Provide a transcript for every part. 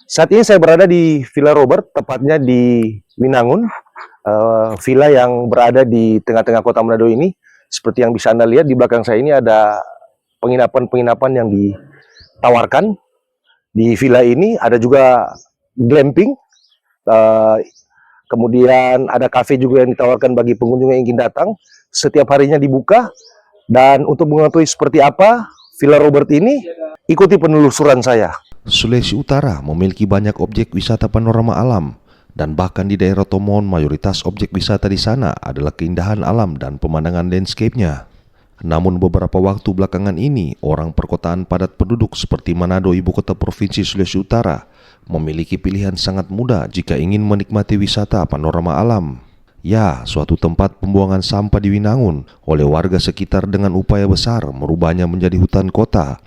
Saat ini saya berada di Villa Robert, tepatnya di Winangun, villa yang berada di tengah-tengah kota Manado ini. Seperti yang bisa Anda lihat di belakang saya ini ada penginapan-penginapan yang ditawarkan di villa ini. Ada juga glamping, eh, kemudian ada kafe juga yang ditawarkan bagi pengunjung yang ingin datang. Setiap harinya dibuka, dan untuk mengetahui seperti apa Villa Robert ini, ikuti penelusuran saya. Sulawesi Utara memiliki banyak objek wisata panorama alam, dan bahkan di daerah Tomon mayoritas objek wisata di sana adalah keindahan alam dan pemandangan landscape-nya. Namun beberapa waktu belakangan ini, orang perkotaan padat penduduk seperti Manado, ibu kota provinsi Sulawesi Utara, memiliki pilihan sangat mudah jika ingin menikmati wisata panorama alam. Ya, suatu tempat pembuangan sampah di Winangun oleh warga sekitar dengan upaya besar merubahnya menjadi hutan kota.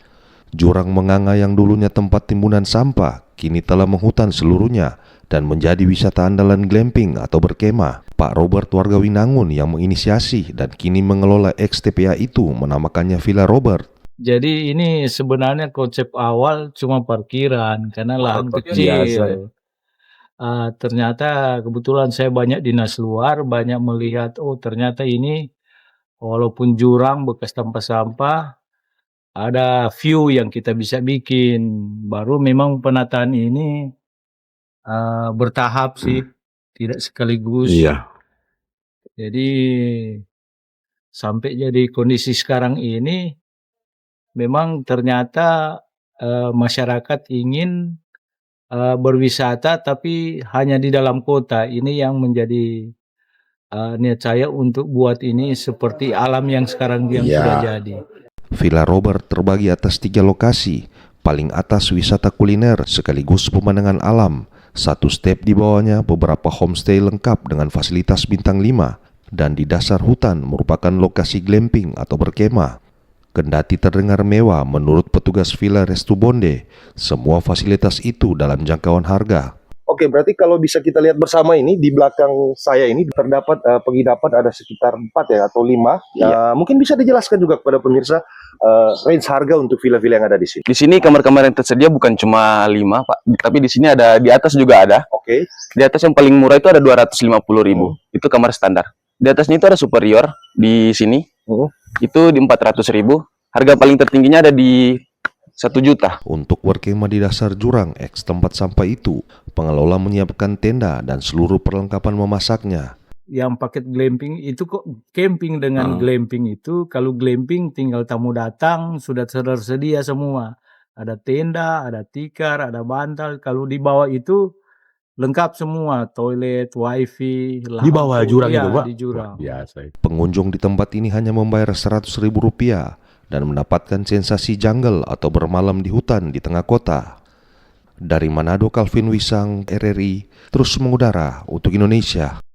Jurang Menganga yang dulunya tempat timbunan sampah, kini telah menghutan seluruhnya dan menjadi wisata andalan glamping atau berkemah. Pak Robert, warga Winangun yang menginisiasi dan kini mengelola ex-TPA itu, menamakannya Villa Robert. Jadi ini sebenarnya konsep awal cuma parkiran karena lahan kecil. Ternyata kebetulan saya banyak dinas luar, banyak melihat, oh ternyata ini walaupun jurang bekas tempat sampah, ada view yang kita bisa bikin. Baru memang penataan ini bertahap sih, tidak sekaligus. Iya. Jadi sampai jadi kondisi sekarang ini, memang ternyata masyarakat ingin berwisata tapi hanya di dalam kota. Ini yang menjadi niat saya untuk buat ini seperti alam yang sekarang yang sudah jadi. Villa Robert terbagi atas 3 lokasi. Paling atas wisata kuliner sekaligus pemandangan alam. Satu step di bawahnya beberapa homestay lengkap dengan fasilitas bintang 5. Dan di dasar hutan merupakan lokasi glamping atau berkemah. Kendati terdengar mewah menurut petugas Villa Restubonde, semua fasilitas itu dalam jangkauan harga. Oke, berarti kalau bisa kita lihat bersama ini, di belakang saya ini terdapat penginapan ada sekitar 4 ya atau 5. Mungkin bisa dijelaskan juga kepada pemirsa range harga untuk villa-villa yang ada di sini. Di sini kamar-kamar yang tersedia bukan cuma 5, Pak, tapi di sini ada, di atas juga ada. Oke. Di atas yang paling murah itu ada 250.000. Itu kamar standar. Di atasnya itu ada superior di sini. Itu di 400.000. Harga paling tertingginya ada di 1 juta. Untuk berkemah di dasar jurang eks tempat sampah itu, pengelola menyiapkan tenda dan seluruh perlengkapan memasaknya. Yang paket glamping itu kok camping dengan glamping itu, kalau glamping tinggal tamu datang sudah tersedia semua. Ada tenda, ada tikar, ada bantal. Kalau di bawah itu lengkap semua, toilet, wifi, Di bawah jurang itu, Pak? di jurang. Biasa. Pengunjung di tempat ini hanya membayar Rp100.000 dan mendapatkan sensasi jungle atau bermalam di hutan di tengah kota. Dari Manado, Calvin Wisang, RRI, terus mengudara untuk Indonesia.